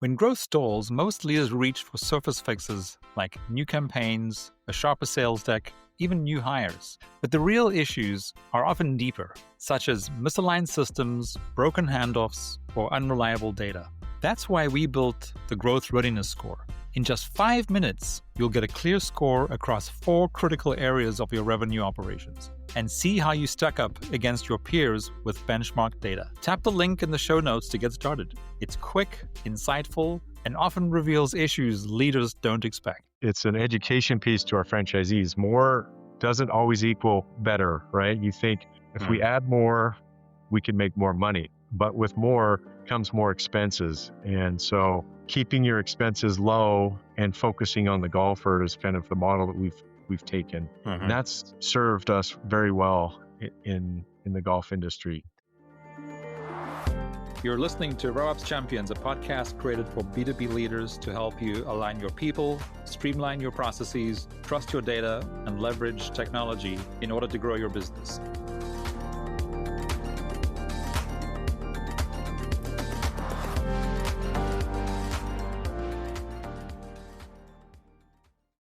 When growth stalls, most leaders reach for surface fixes like new campaigns, a sharper sales deck, even new hires. But the real issues are often deeper, such as misaligned systems, broken handoffs, or unreliable data. That's why we built the Growth Readiness Score. In just 5 minutes, you'll get a clear score across 4 critical areas of your revenue operations and see how you stack up against your peers with benchmark data. Tap the link in the show notes to get started. It's quick, insightful, and often reveals issues leaders don't expect. It's an education piece to our franchisees. More doesn't always equal better, right? You think if we add more, we can make more money. But with more comes more expenses. And so keeping your expenses low and focusing on the golfer is kind of the model that we've taken. And that's served us very well in the golf industry. You're listening to RevOps Champions, a podcast created for B2B leaders to help you align your people, streamline your processes, trust your data, and leverage technology in order to grow your business.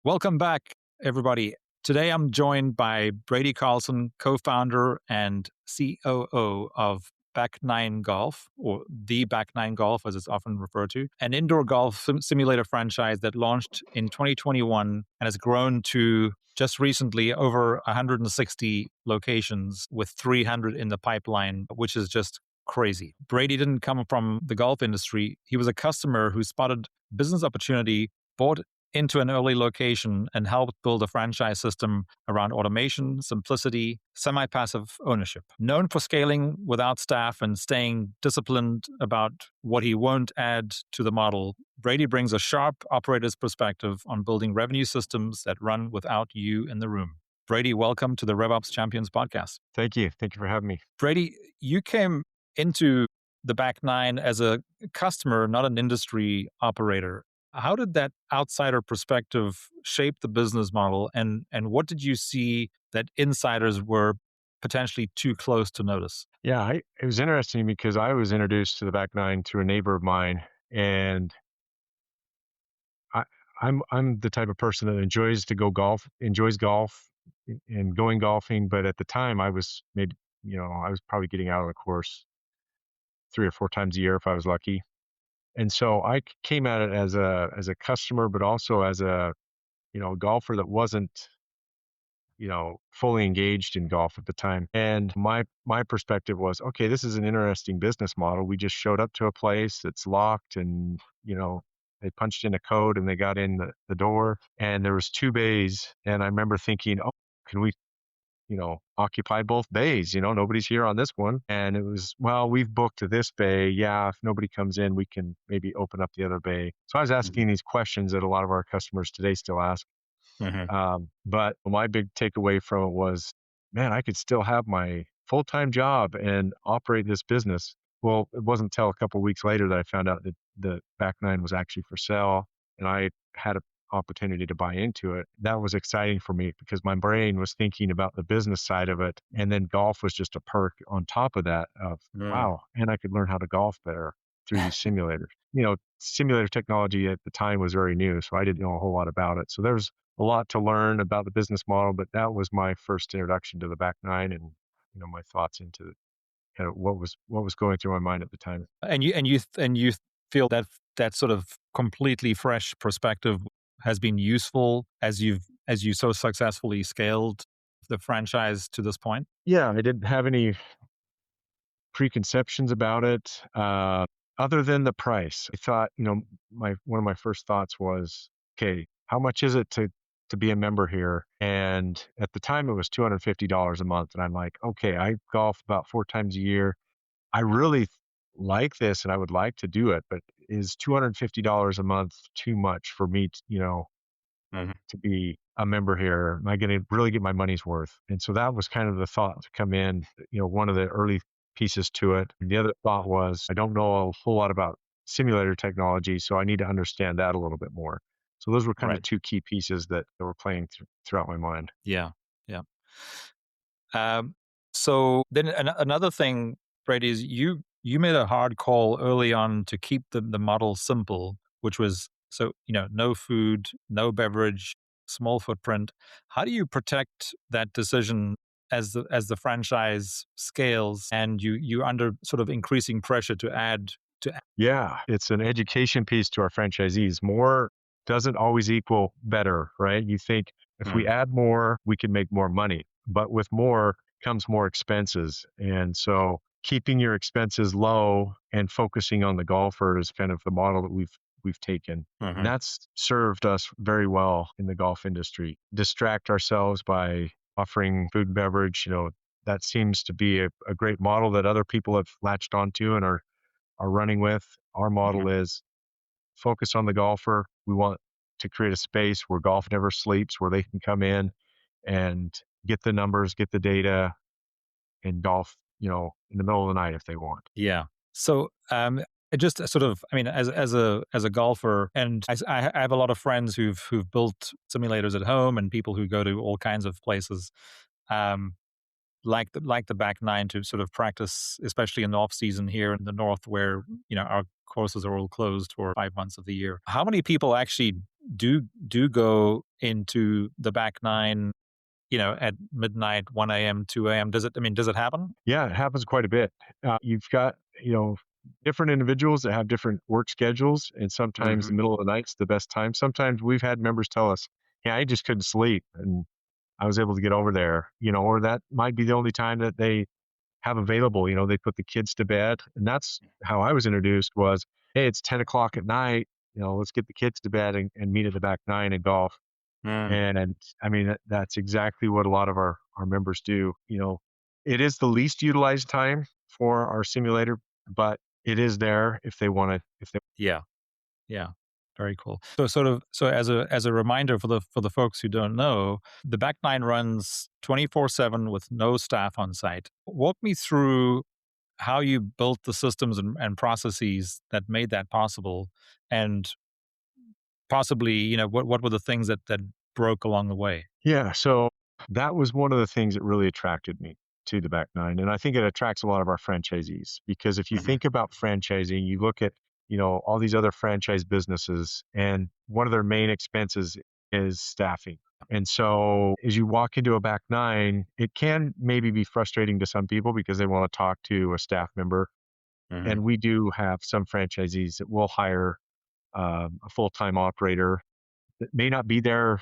Welcome back, everybody. Today, I'm joined by Brady Carlsen, co-founder and COO of Back9 Golf, or the Back9 Golf, as it's often referred to, an indoor golf simulator franchise that launched in 2021 and has grown to just recently over 160 locations with 300 in the pipeline, which is just crazy. Brady didn't come from the golf industry. He was a customer who spotted business opportunity, bought into an early location, and helped build a franchise system around automation, simplicity, semi-passive ownership. Known for scaling without staff and staying disciplined about what he won't add to the model, Brady brings a sharp operator's perspective on building revenue systems that run without you in the room. Brady, welcome to the RevOps Champions podcast. Thank you. Thank you for having me. Brady, you came into the Back9 as a customer, not an industry operator. How did that outsider perspective shape the business model, and what did you see that insiders were potentially too close to notice? Yeah, it was interesting because I was introduced to the Back9 through a neighbor of mine, and I'm the type of person that enjoys golf and going golfing. But at the time, I was probably getting out of the course 3 or 4 times a year if I was lucky. And so I came at it as a customer, but also as a golfer that wasn't fully engaged in golf at the time. And my perspective was, okay, this is an interesting business model. We just showed up to a place that's locked, and they punched in a code and they got in the door, and there was 2 bays. And I remember thinking, oh, can we occupy both bays? Nobody's here on this one. And it was, well, we've booked this bay. Yeah, if nobody comes in, we can maybe open up the other bay. So I was asking these questions that a lot of our customers today still ask. But my big takeaway from it was, man, I could still have my full-time job and operate this business. Well, it wasn't until a couple of weeks later that I found out that the Back9 was actually for sale, and I had an opportunity to buy into it. That was exciting for me because my brain was thinking about the business side of it, and then golf was just a perk on top of that of, wow, and I could learn how to golf better through these simulators. Simulator technology at the time was very new, so I didn't know a whole lot about it. So there's a lot to learn about the business model, but that was my first introduction to the Back9 and my thoughts into kind of what was going through my mind at the time. And you feel that sort of completely fresh perspective has been useful as you so successfully scaled the franchise to this point? Yeah, I didn't have any preconceptions about it other than the price. I thought, one of my first thoughts was, okay, how much is it to be a member here? And at the time it was $250 a month. And I'm like, okay, I golf about 4 times a year. I really like this and I would like to do it, but is $250 a month too much for me to be a member here? Am I going to really get my money's worth? And so that was kind of the thought to come in, one of the early pieces to it. And the other thought was, I don't know a whole lot about simulator technology, so I need to understand that a little bit more. So those were kind of 2 key pieces that were playing throughout my mind. Yeah. So then another thing, Brady, is you you made a hard call early on to keep the model simple, which was so, no food, no beverage, small footprint. How do you protect that decision as the franchise scales and you under sort of increasing pressure to add to Yeah, it's an education piece to our franchisees. More doesn't always equal better, right? You think if we Mm, add more, we can make more money, but with more comes more expenses. And so keeping your expenses low and focusing on the golfer is kind of the model that we've taken. And mhm, that's served us very well in the golf industry. Distract ourselves by offering food and beverage, that seems to be a great model that other people have latched onto and are running with. Our model mhm. is focus on the golfer. We want to create a space where golf never sleeps, where they can come in and get the numbers, get the data, and golf, in the middle of the night if they want. Yeah. So, it just sort of, I mean, as a golfer, and I have a lot of friends who've built simulators at home, and people who go to all kinds of places, um, like the back nine to sort of practice, especially in the off season here in the north, where our courses are all closed for 5 months of the year. How many people actually do go into the back nine? At midnight, 1 a.m., 2 a.m. Does it? I mean, does it happen? Yeah, it happens quite a bit. You've got, different individuals that have different work schedules, and sometimes the Hmm. middle of the night's the best time. Sometimes we've had members tell us, yeah, I just couldn't sleep. And I was able to get over there, or that might be the only time that they have available. They put the kids to bed. And that's how I was introduced was, hey, it's 10 o'clock at night. Let's get the kids to bed and meet at the back nine and golf. Mm, And I mean, that's exactly what a lot of our members do. It is the least utilized time for our simulator, but it is there if they want to, if they, yeah. Yeah, very cool. So as a reminder for the folks who don't know, the back nine runs 24/7 with no staff on site. Walk me through how you built the systems and processes that made that possible, and possibly, what were the things that broke along the way? yeah. So that was one of the things that really attracted me to the back nine. And I think it attracts a lot of our franchisees because if you Hmm. think about franchising, you look at, all these other franchise businesses and one of their main expenses is staffing. And so as you walk into a back nine, it can maybe be frustrating to some people because they want to talk to a staff member. Hmm. And we do have some franchisees that will hire a full-time operator that may not be there,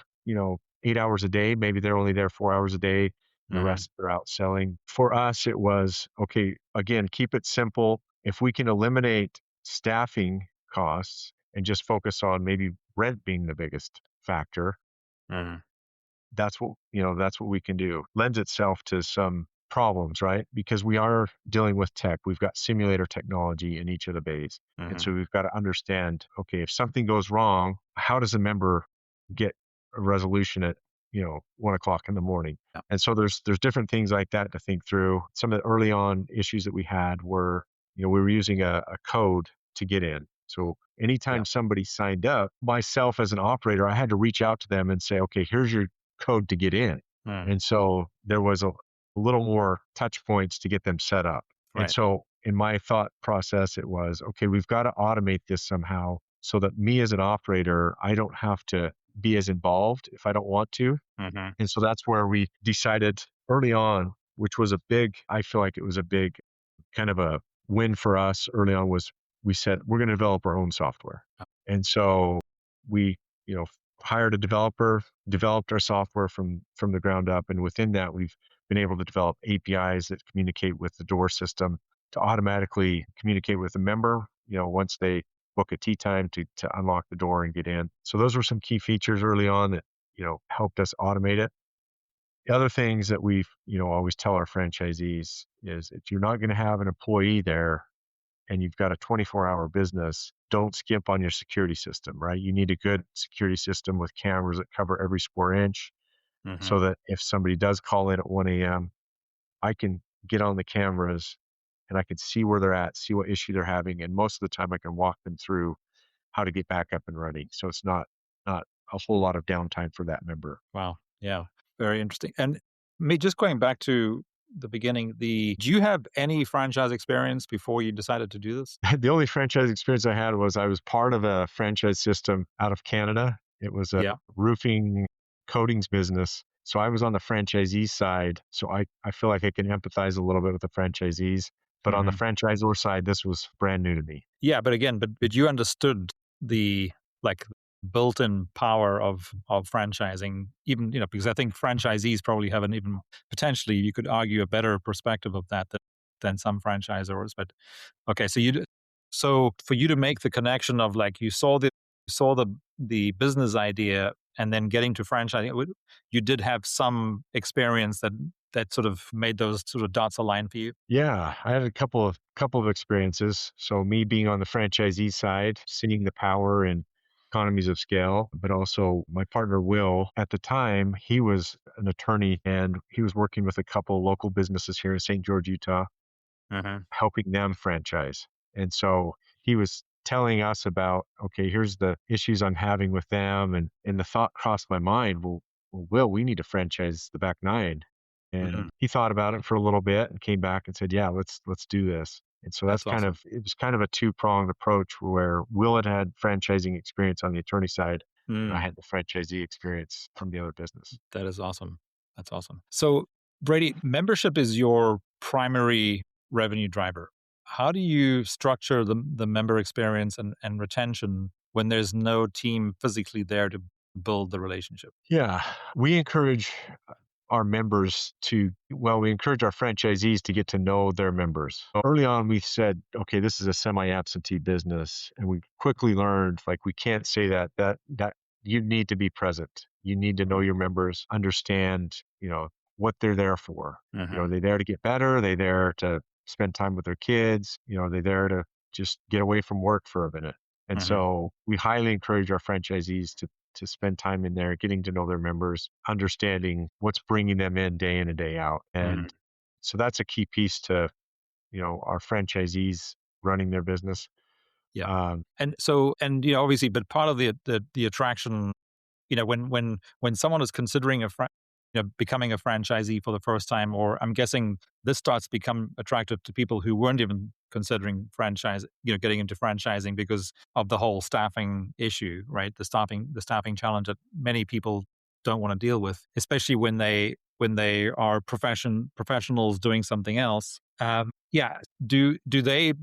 8 hours a day. Maybe they're only there 4 hours a day and the Hmm. rest they're out selling. For us, it was okay, again, keep it simple. If we can eliminate staffing costs and just focus on maybe rent being the biggest factor, Hmm. that's what we can do. Lends itself to some problems, right? Because we are dealing with tech. We've got simulator technology in each of the bays. And Hmm. so we've got to understand, okay, if something goes wrong, how does a member get a resolution at, 1 o'clock in the morning? Yeah. And so there's different things like that to think through. Some of the early on issues that we had were, we were using a code to get in. So Yeah. anytime somebody signed up, myself as an operator, I had to reach out to them and say, okay, here's your code to get in. Mm, And so there was a little more touch points to get them set up. And right. so in my thought process, it was, okay, we've got to automate this somehow so that me as an operator, I don't have to be as involved if I don't want to. Hmm. And so that's where we decided early on, which was I feel like it was a big kind of a win for us early on was we said we're going to develop our own software. And so we, hired a developer, developed our software from the ground up, and within that we've been able to develop APIs that communicate with the door system to automatically communicate with the member, once they book a tee time to unlock the door and get in. So those were some key features early on that, helped us automate it. The other things that we've, always tell our franchisees is if you're not going to have an employee there and you've got a 24-hour business, don't skimp on your security system, right? You need a good security system with cameras that cover every square inch Hmm. so that if somebody does call in at 1 a.m., I can get on the cameras and I can see where they're at, see what issue they're having. And most of the time I can walk them through how to get back up and running. So it's not a whole lot of downtime for that member. Wow. Yeah. Very interesting. And me just going back to the beginning. The Do you have any franchise experience before you decided to do this? The only franchise experience I had was I was part of a franchise system out of Canada. It was a Yeah. roofing coatings business. So I was on the franchisee side. So I feel like I can empathize a little bit with the franchisees. But on the Hmm. franchisor side, this was brand new to me. Yeah, but again, but you understood the like built-in power of franchising, even because I think franchisees probably have an even potentially you could argue a better perspective of that than some franchisors. But okay, so for you to make the connection of like you saw the business idea and then getting to franchising, you did have some experience that sort of made those sort of dots align for you. Yeah, I had a couple of experiences. So me being on the franchisee side, seeing the power and economies of scale, but also my partner Will, at the time, he was an attorney and he was working with a couple local businesses here in St. George, Utah, Hmm. helping them franchise. And so he was telling us about, okay, here's the issues I'm having with them. And the thought crossed my mind, well, Will, we need to franchise the back nine. Hmm. And he thought about it for a little bit and came back and said, yeah, let's do this. And so That's awesome. it was kind of a two-pronged approach where Will had franchising experience on the attorney side, and I Mm. had the franchisee experience from the other business. That is awesome. That's awesome. So, Brady, membership is your primary revenue driver. How do you structure the member experience and retention when there's no team physically there to build the relationship? Yeah, we encourage our members we encourage our franchisees to get to know their members. So early on, we said, okay, this is a semi-absentee business. And we quickly learned, like, we can't say that you need to be present. You need to know your members, understand, what they're there for. Mm-hmm. Are they there to get better? Are they there to spend time with their kids? Are they there to just get away from work for a minute? And Mm-hmm. so we highly encourage our franchisees to spend time in there, getting to know their members, understanding what's bringing them in and day out. Mm-hmm. And so that's a key piece to, our franchisees running their business. Yeah. Um, And obviously, but part of the attraction, when someone is considering becoming a franchisee for the first time, or I'm guessing this starts to become attractive to people who weren't even considering getting into franchising because of the whole staffing issue, right? The staffing challenge that many people don't want to deal with, especially when they are professionals doing something else. Yeah, do they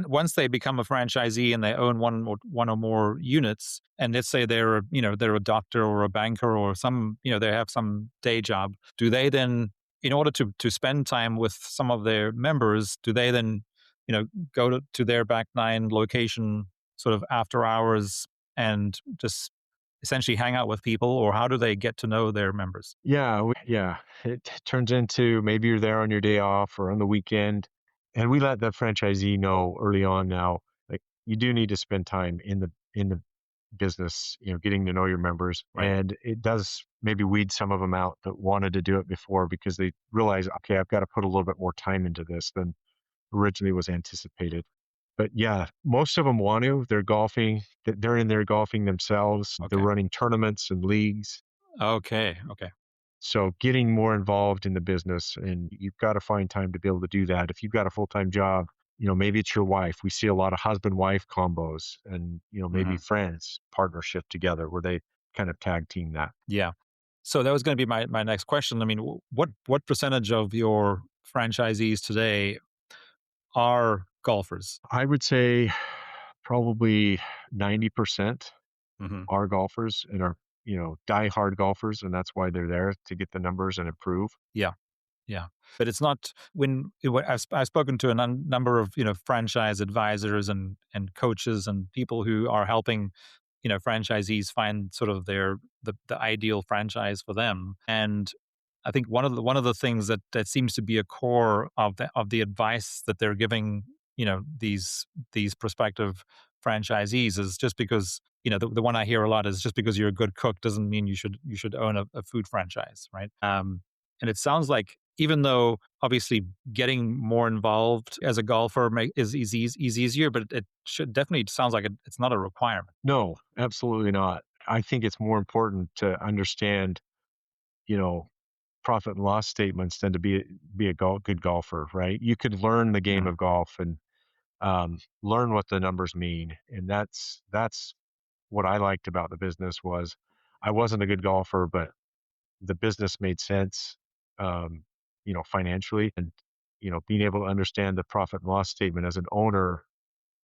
once they become a franchisee and they own one or more units, and let's say they're a doctor or a banker or they have some day job, do they then, in order to spend time with some of their members, do they then go to their back nine location sort of after hours and just essentially hang out with people, or how do they get to know their members? yeah, it turns into maybe you're there on your day off or on the weekend. And we let the franchisee know early on now, like, you do need to spend time in the business, getting to know your members. Right. And it does maybe weed some of them out that wanted to do it before because they realize, okay, I've got to put a little bit more time into this than originally was anticipated. But yeah, most of them want to. They're golfing. They're in there golfing themselves. They're Okay. running tournaments and leagues. Okay. Okay. So getting more involved in the business, and you've got to find time to be able to do that. If you've got a full-time job, maybe it's your wife. We see a lot of husband-wife combos and, maybe Mhm. friends partnership together where they kind of tag team that. Yeah. So that was going to be my next question. I mean, what percentage of your franchisees today are golfers? I would say probably 90% Hmm. are golfers and are, diehard golfers, and that's why they're there to get the numbers and improve. Yeah. Yeah, but it's not I've spoken to a number of franchise advisors and coaches and people who are helping franchisees find sort of the ideal franchise for them. And I think one of the things that seems to be a core of the advice that they're giving these prospective franchisees is just because the one I hear a lot is just because you're a good cook doesn't mean you should own a food franchise, right? And it sounds like even though obviously getting more involved as a golfer is easier, but it should definitely sounds like it's not a requirement. No, absolutely not. I think it's more important to understand, you know, profit and loss statements than to be a good golfer, right? You could learn the game Mm. of golf and learn what the numbers mean, and that's what I liked about the business was I wasn't a good golfer, but the business made sense, um, financially, and being able to understand the profit and loss statement as an owner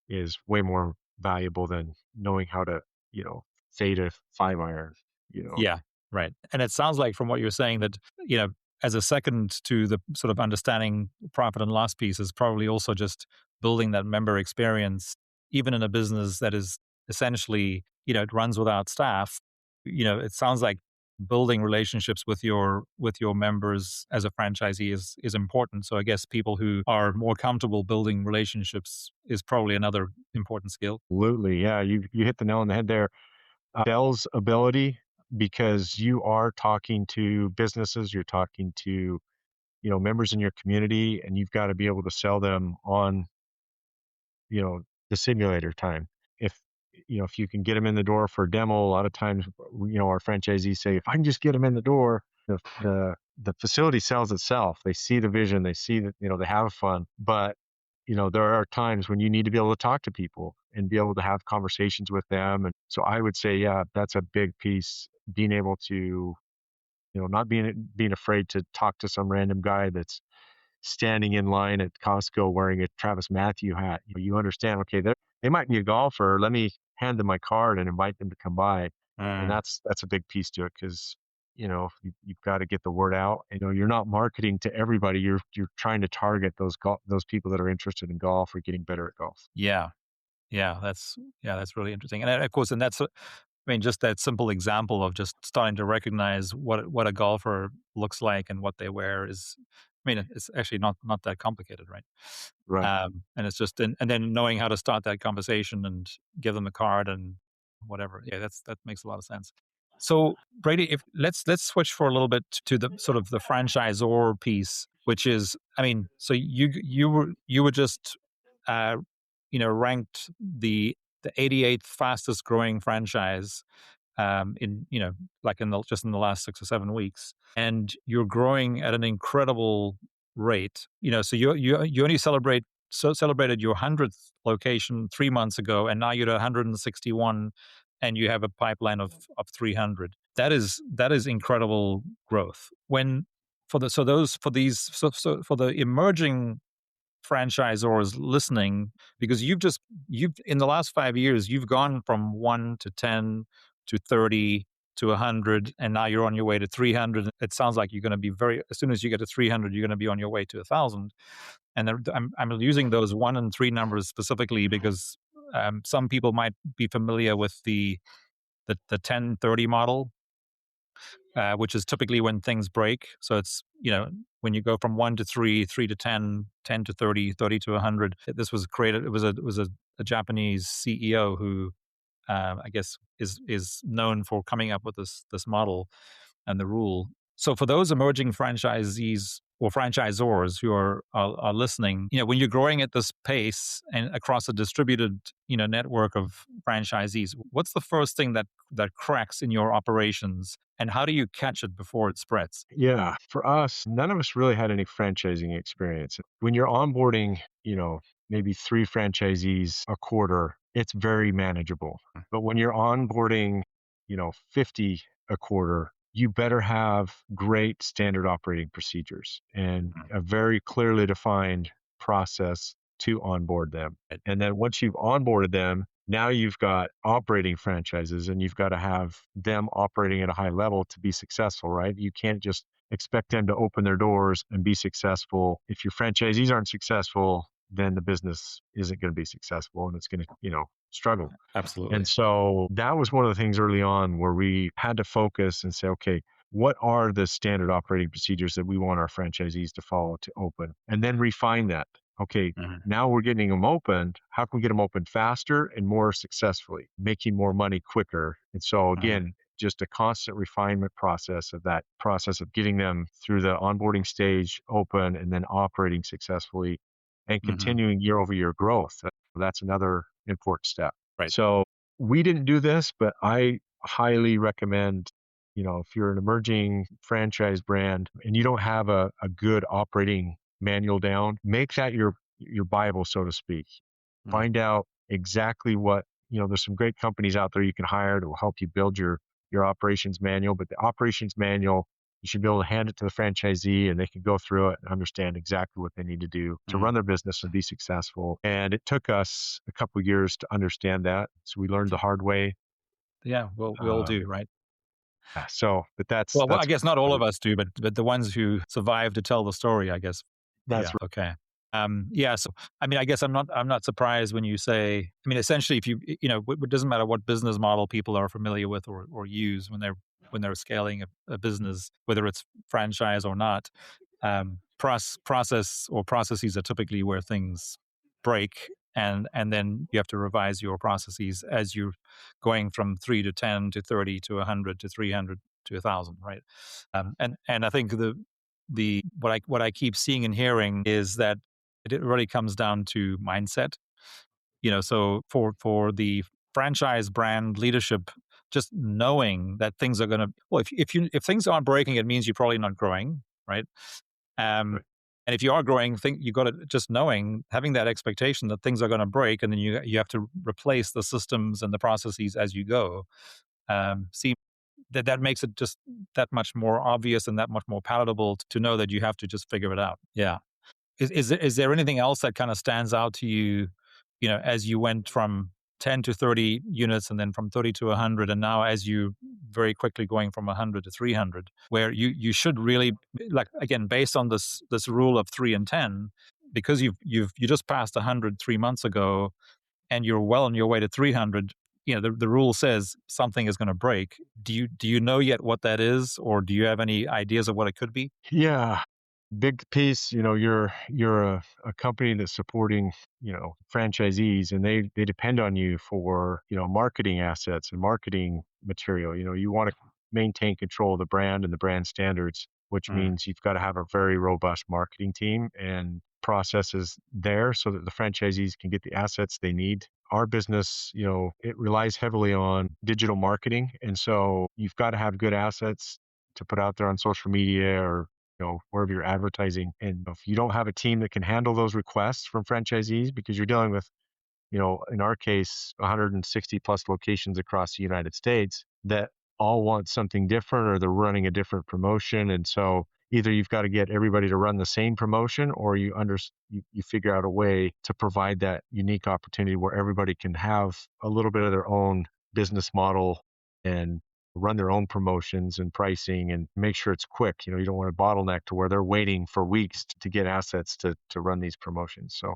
is way more valuable than knowing how to, you know, fade a 5 iron. You know, Yeah, right. And it sounds like from what you're saying that, you know, as a second to the sort of understanding profit and loss piece is probably also just building that member experience, even in a business that is essentially, it runs without staff. It sounds like building relationships with your members as a franchisee is important. So I guess people who are more comfortable building relationships is probably another important skill. absolutely, yeah, you hit the nail on the head there. Sales ability, because you are talking to businesses, you're talking to members in your community, and you've got to be able to sell them on the simulator time. If if you can get them in the door for a demo, a lot of times our franchisees say, if I can just get them in the door, the facility sells itself. They see the vision, they see that they have fun, but there are times when you need to be able to talk to people and be able to have conversations with them. And so I would say, yeah, that's a big piece. Being able to not being afraid to talk to some random guy that's standing in line at Costco wearing a Travis Matthew hat. You understand, okay, they might be a golfer. Let me hand them my card and invite them to come by. And Mm. that's a big piece to it, because you've got to get the word out. You're not marketing to everybody. You're trying to target those people that are interested in golf or getting better at golf. Yeah. Yeah, that's really interesting. And of course, and that's I mean, just that simple example of just starting to recognize what a golfer looks like and what they wear is, I mean, it's actually not that complicated, right? Right. And it's just and then knowing how to start that conversation and give them a card and whatever. Yeah, that makes a lot of sense. So Brady, if let's switch for a little bit to the sort of the franchisor piece, which is, I mean, so you were just uh, ranked the 88th fastest growing franchise in like in the just in the last 6 or 7 weeks, and you're growing at an incredible rate. So you only celebrated your 100th location 3 months ago, and now you're at 161, and you have a pipeline of 300. That is incredible growth. When for the so those for these so for the emerging franchisors listening, because you've in the last 5 years you've gone from 1 to 10 to 30 to 100, and now you're on your way to 300. It sounds like you're going to be very as soon as you get to 300 you're going to be on your way to 1,000. And I'm using those 1 and 3 numbers specifically because some people might be familiar with the 10-30 model, which is typically when things break. So it's, when you go from 1 to 3, 3 to 10, 10 to 30, 30 to 100. This was created, it was a Japanese CEO who I guess is known for coming up with this model and the rule. So for those emerging franchisees or franchisors who are listening, when you're growing at this pace and across a distributed, network of franchisees, what's the first thing that cracks in your operations, and how do you catch it before it spreads? Yeah, for us, none of us really had any franchising experience. When you're onboarding, maybe 3 franchisees a quarter, it's very manageable. But when you're onboarding, 50 a quarter, you better have great standard operating procedures and a very clearly defined process to onboard them. And then once you've onboarded them, now you've got operating franchises, and you've got to have them operating at a high level to be successful, right? You can't just expect them to open their doors and be successful. If your franchisees aren't successful, then the business isn't going to be successful, and it's going to, struggle. And Absolutely. so that was one of the things early on where we had to focus and say, okay, what are the standard operating procedures that we want our franchisees to follow to open? And then refine that. Okay, Mhm. now we're getting them opened. How can we get them open faster and more successfully, making more money quicker? And so Mhm. again, just a constant refinement process of that process of getting them through the onboarding stage, open, and then operating successfully and Mhm. continuing year over year growth. That's another important step. Right. So we didn't do this, but I highly recommend if you're an emerging franchise brand and you don't have a good operating manual down, make that your Bible, so to speak. Mm, Find out exactly what, there's some great companies out there you can hire to help you build your operations manual, but the operations manual, you should be able to hand it to the franchisee and they can go through it and understand exactly what they need to do to mm. run their business and be successful. And it took us a couple of years to understand that. So we learned the hard way. Yeah, well, we all Um, do, right? yeah, so, but that's, Well, I that's, guess not all I of would, us do, but the ones who survive to tell the story, I guess. that's Yeah. Okay. Yeah. So, I mean, I guess I'm not surprised when you say. I mean, essentially, if it doesn't matter what business model people are familiar with or use when they're scaling a business, whether it's franchise or not. Process or processes are typically where things break, and then you have to revise your processes as you're going from 3 to 10 to 30 to 100 to 300 to 1,000, right? And I think the what I keep seeing and hearing is that it really comes down to mindset. So for the franchise brand leadership, just knowing that things are going to, well, if things aren't breaking, it means you're probably not growing, right? Um, right. and if you are growing, think you got to just having that expectation that things are going to break, and then you have to replace the systems and the processes as you go. See that makes it just that much more obvious and that much more palatable to know that you have to just figure it out. Yeah. Is there anything else that kind of stands out to you, as you went from 10 to 30 units and then from 30 to 100, and now as you very quickly going from 100 to 300, where you should really, like, again, based on this rule of 3 and 10, because you just passed 100 3 months ago and you're well on your way to 300. The rule says something is going to break. Do you know yet what that is, or do you have any ideas of what it could be? Yeah. Big piece, you're a company that's supporting, franchisees and they depend on you for, marketing assets and marketing material. You want to maintain control of the brand and the brand standards, which Mm, means you've got to have a very robust marketing team and processes there so that the franchisees can get the assets they need. Our business, it relies heavily on digital marketing. And so you've got to have good assets to put out there on social media or wherever you're advertising. And if you don't have a team that can handle those requests from franchisees, because you're dealing with, in our case, 160 plus locations across the United States that all want something different or they're running a different promotion. And so either you've got to get everybody to run the same promotion or you figure out a way to provide that unique opportunity where everybody can have a little bit of their own business model and run their own promotions and pricing and make sure it's quick. You don't want a bottleneck to where they're waiting for weeks to get assets to run these promotions. So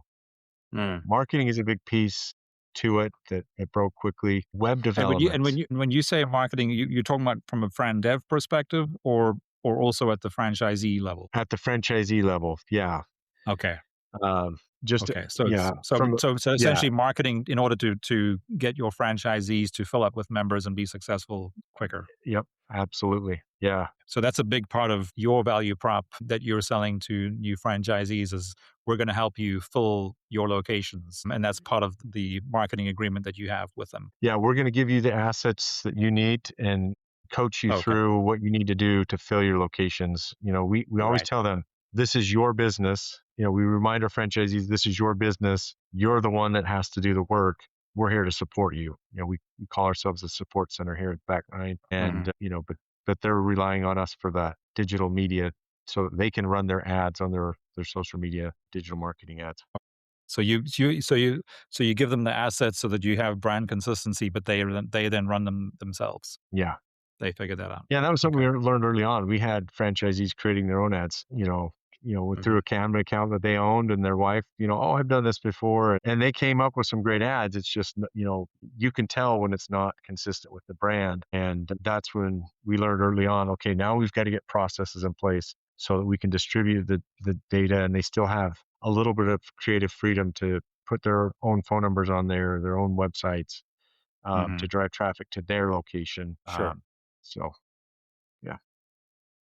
mm. marketing is a big piece to it that it broke quickly. Web And when you and development when you say marketing, you're talking about from a fran dev perspective, or also at the franchisee level. at the franchisee level. Yeah. Okay. Um, just, Okay. So yeah, so so so yeah, essentially marketing in order to get your franchisees to fill up with members and be successful quicker. yep, absolutely. Yeah. So that's a big part of your value prop that you're selling to new franchisees is we're going to help you fill your locations. And that's part of the marketing agreement that you have with them. Yeah, we're going to give you the assets that you need and coach you Okay. through what you need to do to fill your locations. We always Right. tell them, this is your business. We remind our franchisees, this is your business. You're the one that has to do the work. We're here to support you. We call ourselves a support center here at Back Nine. Mhm. And, but they're relying on us for that digital media so that they can run their ads on their social media, digital marketing ads. So you give them the assets so that you have brand consistency, but they then run them themselves. Yeah. They figure that out. Yeah, that was something Okay. we learned early on. We had franchisees creating their own ads, through Mhm. a Canva account that they owned and their wife, oh, I've done this before. And they came up with some great ads. It's just, you can tell when it's not consistent with the brand. And that's when we learned early on, okay, now we've got to get processes in place so that we can distribute the data and they still have a little bit of creative freedom to put their own phone numbers on there, their own websites, to Mhm. drive traffic to their location. Sure. So yeah.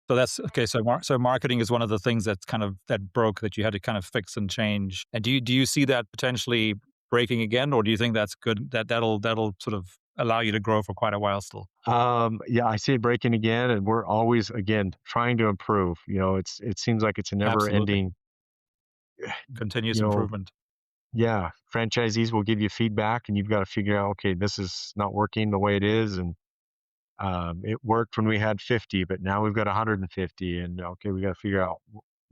So that's okay. So marketing is one of the things that's that broke that you had to kind of fix and change. And do you see that potentially breaking again, or do you think that's good? That'll sort of allow you to grow for quite a while still. Yeah, I see it breaking again, and we're always again trying to improve. It seems like it's a never Absolutely. ending, Continuous you know, improvement. yeah, franchisees will give you feedback and you've got to figure out, okay, this is not working the way it is. And it worked when we had 50, but now we've got 150. And okay, we got to figure out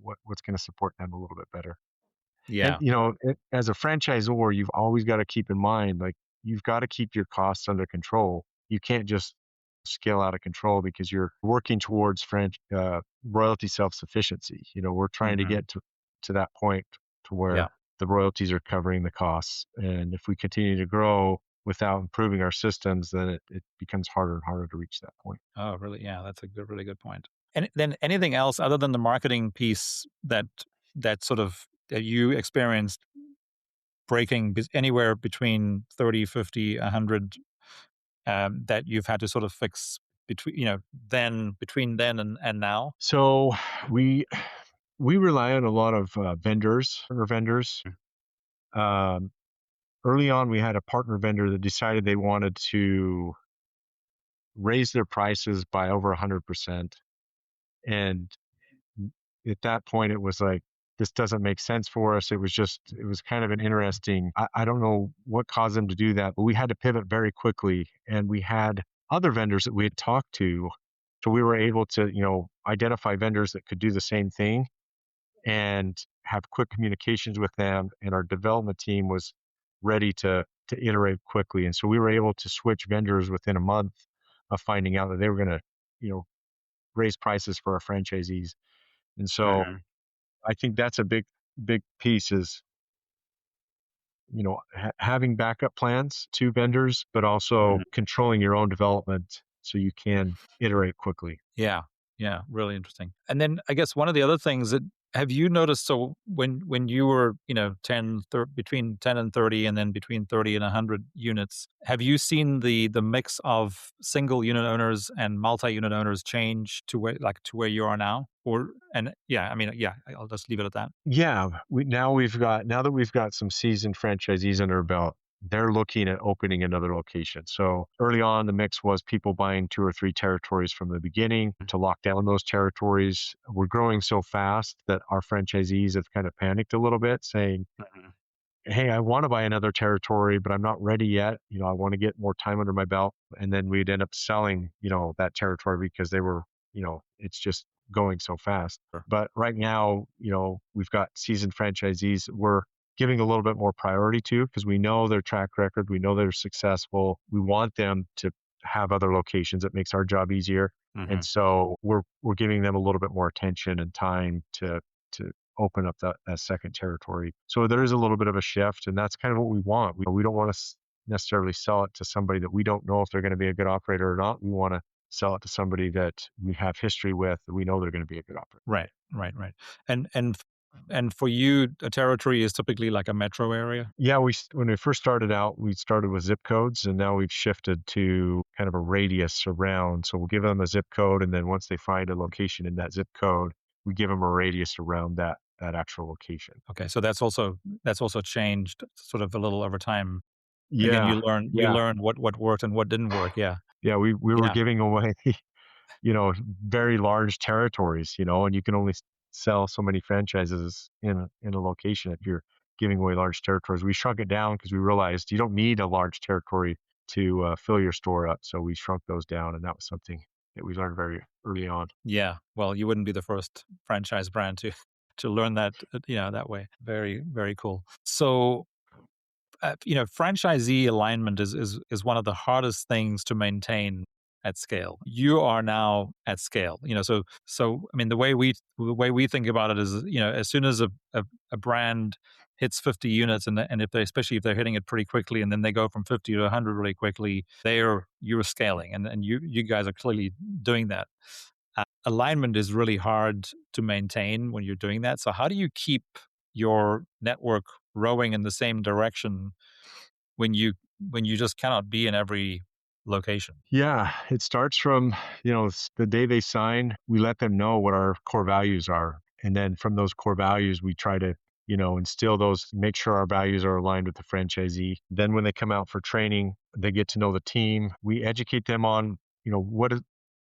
what's going to support them a little bit better. And, Yeah. as a franchisor, you've always got to keep in mind, like, you've got to keep your costs under control. You can't just scale out of control because you're working towards royalty self sufficiency. We're trying to Hmm. get to that point to Yeah. where the royalties are covering the costs. And if we continue to grow without improving our systems, then it becomes harder and harder to reach that point. Oh, really? Yeah, that's a really good point. And then anything else other than the marketing piece that sort of that you experienced breaking anywhere between 30, 50, 100, that you've had to sort of fix between, then between then and now? So we we rely on a lot of vendors. Um, Early on, we had a partner vendor that decided they wanted to raise their prices by over 100%. And at that point, it was like, this doesn't make sense for us. It was kind of an interesting, I don't know what caused them to do that, but we had to pivot very quickly. And we had other vendors that we had talked to. So we were able to, identify vendors that could do the same thing and have quick communications with them. And our development team was ready to iterate quickly. And so we were able to switch vendors within a month of finding out that they were going to, you know, raise prices for our franchisees. And so Mhm. I think that's a big piece is, having backup plans to vendors, but also Mhm. controlling your own development so you can iterate quickly. Yeah. Yeah, really interesting. And then I guess one of the other things that have you noticed, so when you were, between 10 and 30 and then between 30 and 100 units, have you seen the mix of single unit owners and multi-unit owners change to where you are now? Or and yeah, I mean, yeah, I'll just leave it at that. Yeah, now that we've got some seasoned franchisees under our belt, they're looking at opening another location. So early on, the mix was people buying 2 or 3 territories from the beginning to lock down those territories. We're growing so fast that our franchisees have kind of panicked a little bit, saying, Mhm. "Hey, I want to buy another territory, but I'm not ready yet. I want to get more time under my belt." And then we'd end up selling, that territory because it's just going so fast. Sure. But right now, we've got seasoned franchisees we're giving a little bit more priority to because we know their track record, we know they're successful. We want them to have other locations. It makes our job easier. And Mhm. so we're giving them a little bit more attention and time to open up that second territory. So there is a little bit of a shift, and that's kind of what we want. We don't want to necessarily sell it to somebody that we don't know if they're going to be a good operator or not. We want to sell it to somebody that we have history with, that we know they're going to be a good operator. Right, right, right. And for you, a territory is typically like a metro area? Yeah, when we first started out, we started with zip codes, and now we've shifted to kind of a radius around. So we'll give them a zip code, and then once they find a location in that zip code, we give them a radius around that actual location. Okay, so that's also changed sort of a little over time. Again, Yeah, you yeah, learn what worked and what didn't work. Yeah. yeah. We were Yeah. giving away very large territories, and you can only sell so many franchises in a location if you're giving away large territories. We shrunk it down because we realized you don't need a large territory to fill your store up. So we shrunk those down, and that was something that we learned very early on. Yeah. Well, you wouldn't be the first franchise brand to to learn that, that way. Very, very cool. So, franchisee alignment is one of the hardest things to maintain at scale. You are now at scale. So I mean, the way we think about it is, as soon as a brand hits 50 units, and if they especially if they're hitting it pretty quickly, and then they go from 50 to 100 really quickly, you're scaling, and you guys are clearly doing that. Alignment is really hard to maintain when you're doing that. So how do you keep your network rowing in the same direction when you just cannot be in every location? Yeah, it starts from, the day they sign, we let them know what our core values are. And then from those core values, we try to instill those, make sure our values are aligned with the franchisee. Then when they come out for training, they get to know the team. We educate them on,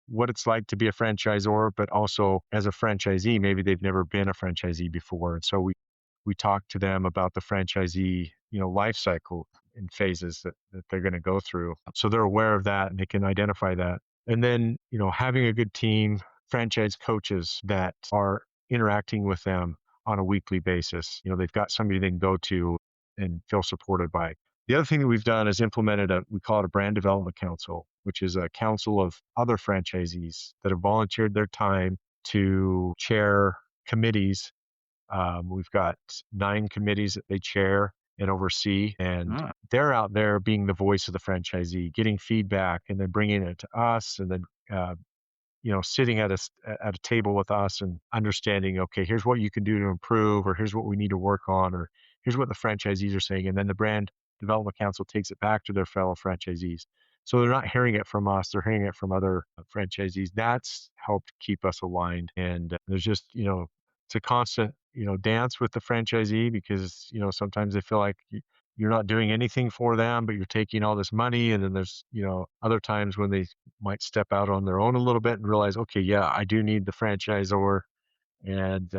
what it's like to be a franchisor, but also as a franchisee, maybe they've never been a franchisee before. And so we talk to them about the franchisee, life cycle and phases that they're going to go through. So they're aware of that and they can identify that. And then, having a good team, franchise coaches that are interacting with them on a weekly basis. They've got somebody they can go to and feel supported by. The other thing that we've done is implemented we call it a brand development council, which is a council of other franchisees that have volunteered their time to chair committees. We've got 9 committees that they chair and oversee, and they're out there being the voice of the franchisee, getting feedback, and then bringing it to us, and then sitting at a table with us and understanding, okay, here's what you can do to improve, or here's what we need to work on, or here's what the franchisees are saying. And then the brand development council takes it back to their fellow franchisees. So they're not hearing it from us, they're hearing it from other franchisees. That's helped keep us aligned. And there's just, it's a constant, dance with the franchisee, because, sometimes they feel like you're not doing anything for them, but you're taking all this money. And then there's, other times when they might step out on their own a little bit and realize, okay, yeah, I do need the franchisor, and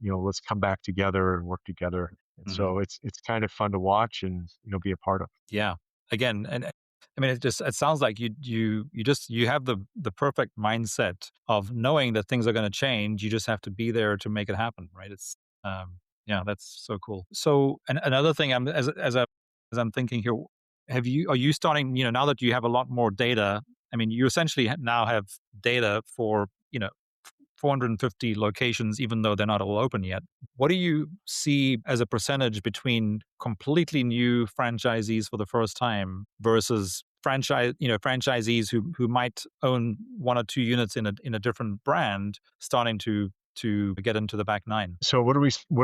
let's come back together and work together. And Mhm. so it's kind of fun to watch and be a part of. Yeah. Again, and I mean, it sounds like you have the perfect mindset of knowing that things are going to change. You just have to be there to make it happen, right? Yeah, that's so cool. So, and another thing, as I'm thinking here, are you starting, now that you have a lot more data? I mean, you essentially now have data for 450 locations, even though they're not all open yet. What do you see as a percentage between completely new franchisees for the first time versus franchisees who might own 1 or 2 units in a different brand, starting to get into the back nine? So what are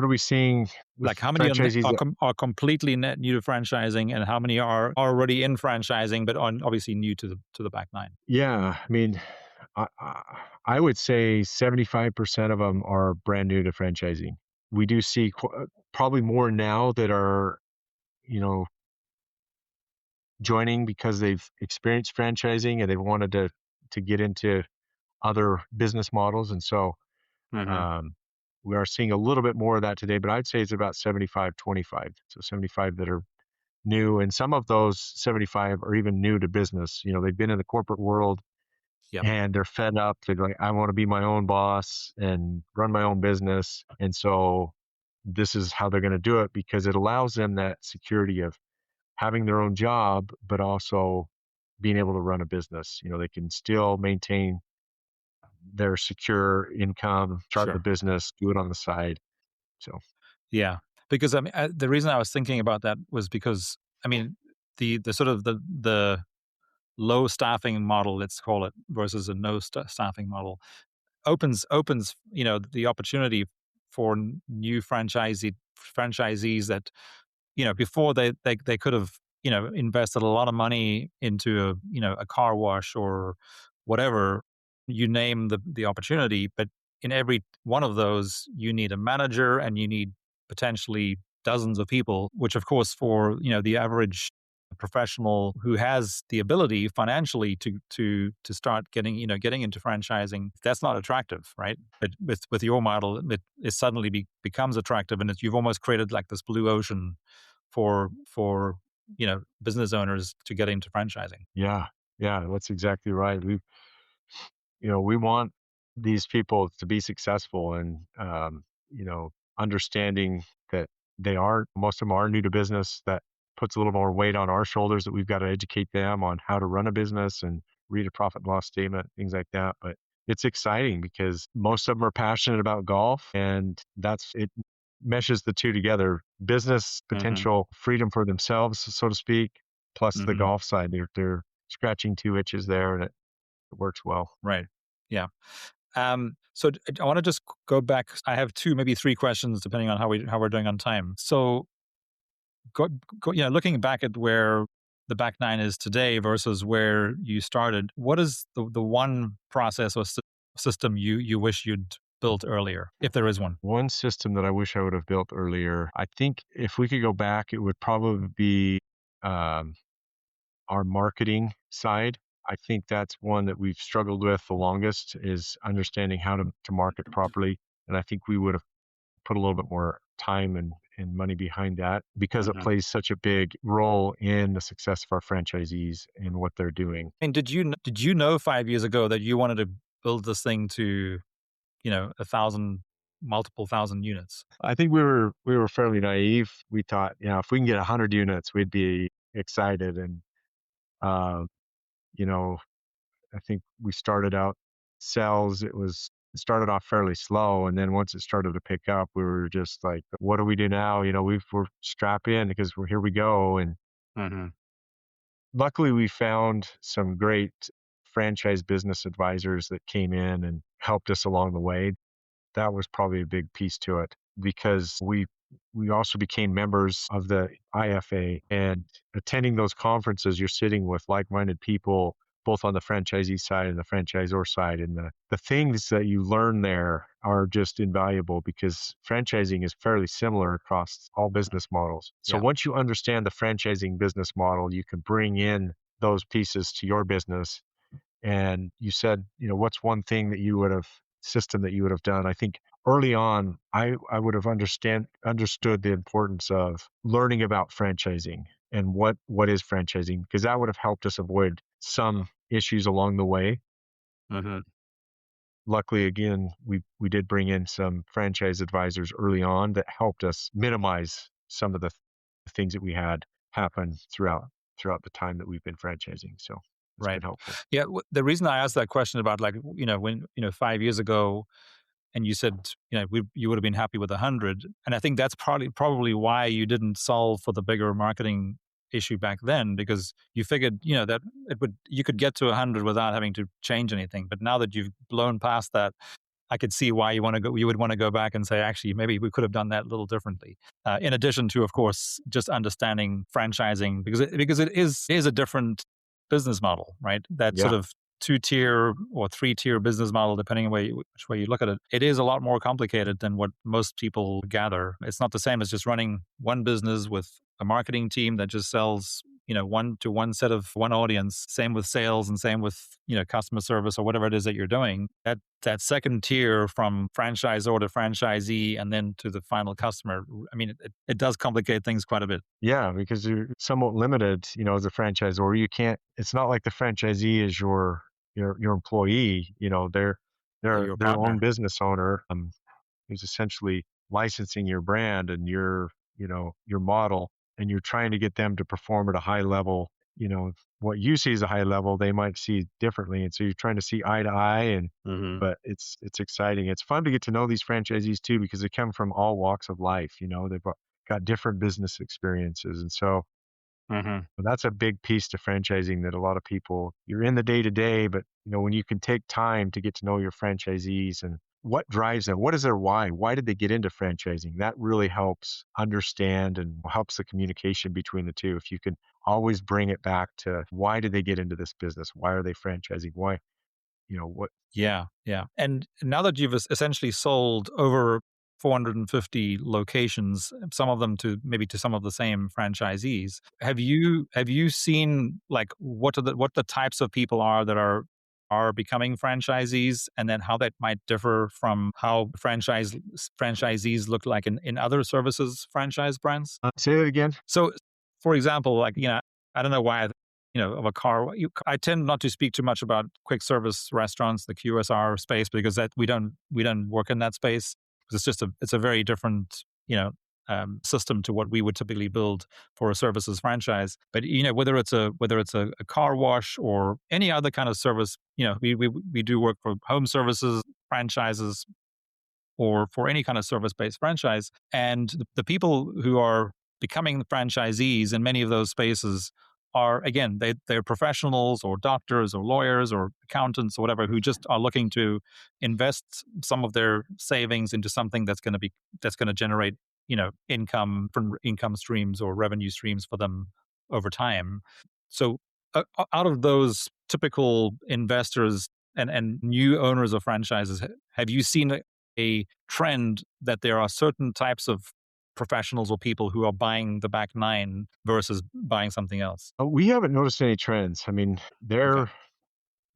we seeing with Like how many franchisees? are completely net new to franchising, and how many are already in franchising but are obviously new to the back nine? Yeah, I mean, I would say 75% of them are brand new to franchising. We do see probably more now that are, you know, joining because they've experienced franchising and they wanted to get into other business models. And so Hmm. um, we are seeing a little bit more of that today, but I'd say it's about 75-25. So 75 that are new, and some of those 75 are even new to business. They've been in the corporate world Yep. and they're fed up. They're like, I want to be my own boss and run my own business. And so this is how they're going to do it, because it allows them that security of having their own job, but also being able to run a business. They can still maintain their secure income, start the Sure. business, do it on the side. So, Yeah, because I mean, the reason I was thinking about that was because I mean, the sort of the low staffing model, let's call it, versus a no staffing model opens the opportunity for new franchisees that before they could have invested a lot of money into a car wash or whatever, you name the opportunity, but in every one of those you need a manager and you need potentially dozens of people, which of course for the average professional who has the ability financially to start getting into franchising, that's not attractive, right? But with your model, it suddenly becomes attractive, and you've almost created like this blue ocean for business owners to get into franchising. yeah, yeah, that's exactly right. We want these people to be successful, and understanding that most of them are new to business. That puts a little more weight on our shoulders, that we've got to educate them on how to run a business and read a profit and loss statement, things like that. But it's exciting because most of them are passionate about golf, and it meshes the two together: business Hmm. potential, freedom for themselves, so to speak, plus the Hmm. golf side. They're scratching 2 itches there, and it works well. Right. Yeah. So I want to just go back. I have two, maybe three questions, depending on how we're doing on time. So, looking back at where the back nine is today versus where you started, what is the one process or system you wish you'd built earlier, if there is one? One system that I wish I would have built earlier, I think if we could go back, it would probably be um, our marketing side. I think that's one that we've struggled with the longest is understanding how to market properly. And I think we would have put a little bit more time and money behind that because it Hmm. plays such a big role in the success of our franchisees and what they're doing. And did you know 5 years ago that you wanted to build this thing to, a thousand, multiple thousand units? I think we were fairly naive. We thought, if we can get 100 units, we'd be excited. And uh, you know, I think we started out sales. It started off fairly slow, and then once it started to pick up, we were just like, "What do we do now?" We're strap in because we're here we go. And Hmm. luckily, we found some great franchise business advisors that came in and helped us along the way. That was probably a big piece to it because we also became members of the IFA, and attending those conferences, you're sitting with like-minded people both on the franchisee side and the franchisor side, and the things that you learn there are just invaluable because franchising is fairly similar across all business models. So Yeah. once you understand the franchising business model, you can bring in those pieces to your business. And you said, what's one thing that you would have system that you would have done? I think early on, I would have understood the importance of learning about franchising and what is franchising, because that would have helped us avoid some issues along the way. Hmm. Luckily, again, we did bring in some franchise advisors early on that helped us minimize some of the things that we had happen throughout the time that we've been franchising. So it's Right. been helpful. Yeah. The reason I asked that question about, like, when, 5 years ago, and you said, you would have been happy with 100. And I think that's probably why you didn't solve for the bigger marketing issue back then, because you figured, that you could get to 100 without having to change anything. But now that you've blown past that, I could see why you would want to go back and say, actually, maybe we could have done that a little differently. In addition to, of course, just understanding franchising, because it is a different business model, right? That Yeah. sort of 2-tier or 3-tier business model, depending on which way you look at it. It is a lot more complicated than what most people gather. It's not the same as just running one business with a marketing team that just sells, one set of one audience. Same with sales, and same with, customer service or whatever it is that you're doing. That second tier from franchisor to franchisee and then to the final customer, I mean, it does complicate things quite a bit. Yeah, because you're somewhat limited, as a franchisor. You can't. It's not like the franchisee is your employee. They're They're your their own partner. business owner, who's essentially licensing your brand and your model, and you're trying to get them to perform at a high level. What you see as a high level, they might see differently, and so you're trying to see eye to eye. And Hmm. but it's exciting. It's fun to get to know these franchisees too because they come from all walks of life. They've got different business experiences, and so Hmm. that's a big piece to franchising that a lot of people, you're in the day to day, but when you can take time to get to know your franchisees and what drives them, what is their why did they get into franchising, that really helps understand and helps the communication between the two. If you can always bring it back to why did they get into this business, why are they franchising, why, what. Yeah, yeah. And now that you've essentially sold over 450 locations, some of them to some of the same franchisees, have you seen, like, what the types of people are that are becoming franchisees, and then how that might differ from how franchisees look like in other services franchise brands? Say it again. So, for example, like, I don't know why, of a car. I tend not to speak too much about quick service restaurants, the QSR space, because that we don't work in that space. 'Cause it's a very different, system to what we would typically build for a services franchise. But whether it's a car wash or any other kind of service, we do work for home services franchises or for any kind of service-based franchise. And the people who are becoming franchisees in many of those spaces are, again, they're professionals or doctors or lawyers or accountants or whatever, who just are looking to invest some of their savings into something that's going to generate, income from income streams or revenue streams for them over time. So out of those typical investors and new owners of franchises, have you seen a trend that there are certain types of professionals or people who are buying the back nine versus buying something else? We haven't noticed any trends. I mean, Okay. they're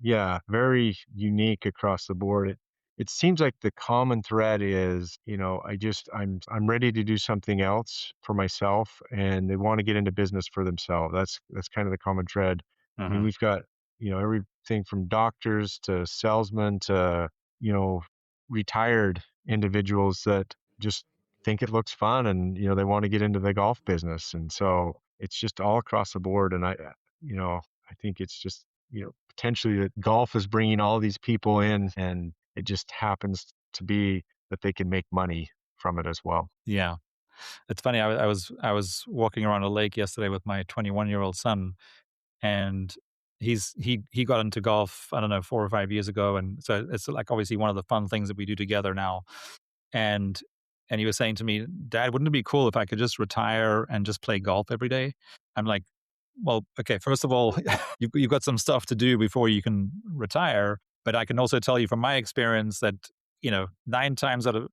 yeah, very unique across the board. It seems like the common thread is, I'm ready to do something else for myself, and they want to get into business for themselves. That's kind of the common thread. I mean, Mhm. we've got, everything from doctors to salesmen to, you know, retired individuals that just think it looks fun and, they want to get into the golf business. And so it's just all across the board. And I think it's just, potentially that golf is bringing all these people in, and it just happens to be that they can make money from it as well. Yeah. It's funny. I was walking around a lake yesterday with my 21-year-old son, and he got into golf, I don't know, 4 or 5 years ago, and so it's like obviously one of the fun things that we do together now. And he was saying to me, "Dad, wouldn't it be cool if I could just retire and just play golf every day?" I'm like, "Well, okay, first of all, you've got some stuff to do before you can retire, but I can also tell you from my experience that, 9 times out of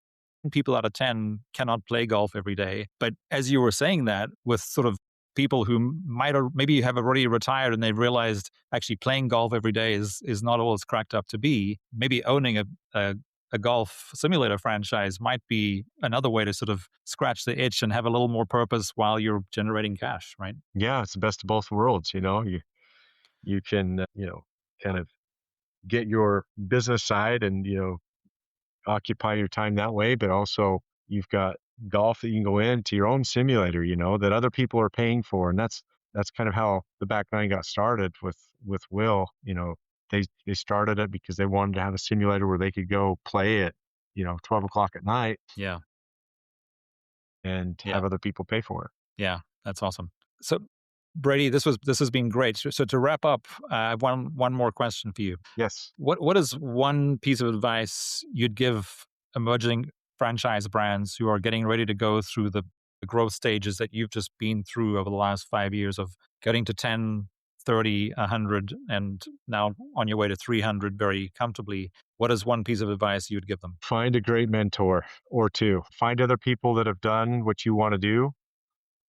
people out of 10 cannot play golf every day." But as you were saying that, with sort of people who might or maybe have already retired and they've realized actually playing golf every day is not all it's cracked up to be, maybe owning a a golf simulator franchise might be another way to sort of scratch the itch and have a little more purpose while you're generating cash, right? Yeah, it's the best of both worlds. You can kind of get your business side and occupy your time that way, but also you've got golf that you can go into your own simulator, that other people are paying for. And that's kind of how the back nine got started with Will. They started it because they wanted to have a simulator where they could go play at, 12 o'clock at night Yeah. and Yeah. have other people pay for it. Yeah. That's awesome. So Brady, this has been great. So to wrap up, I have one more question for you. Yes. What is one piece of advice you'd give emerging franchise brands who are getting ready to go through the growth stages that you've just been through over the last 5 years of getting to 10, 30, 100, and now on your way to 300 very comfortably? What is one piece of advice you'd give them? Find a great mentor or two. Find other people that have done what you want to do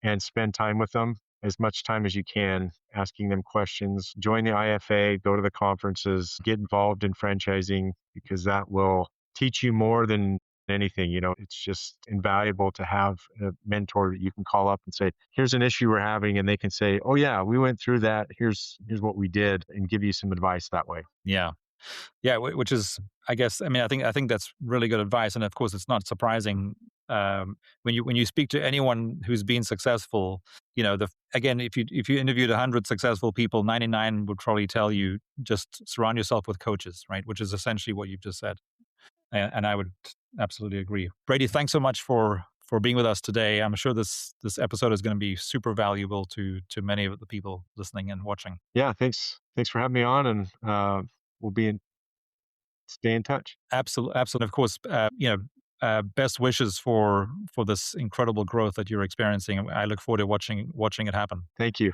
and spend time with them, as much time as you can, asking them questions. Join the IFA, go to the conferences, get involved in franchising, because that will teach you more than anything. It's just invaluable to have a mentor that you can call up and say, here's an issue we're having. And they can say, oh yeah, we went through that. Here's what we did, and give you some advice that way. Yeah. Yeah, which is, I guess, I mean, I think that's really good advice, and of course, it's not surprising when you speak to anyone who's been successful. Again, if you interviewed 100 successful people, 99 would probably tell you just surround yourself with coaches, right? Which is essentially what you've just said, and I would absolutely agree. Brady, thanks so much for being with us today. I'm sure this episode is going to be super valuable to many of the people listening and watching. Yeah, thanks for having me on, and we'll stay in touch. Absolutely, absolutely. Of course, best wishes for this incredible growth that you're experiencing. I look forward to watching it happen. Thank you.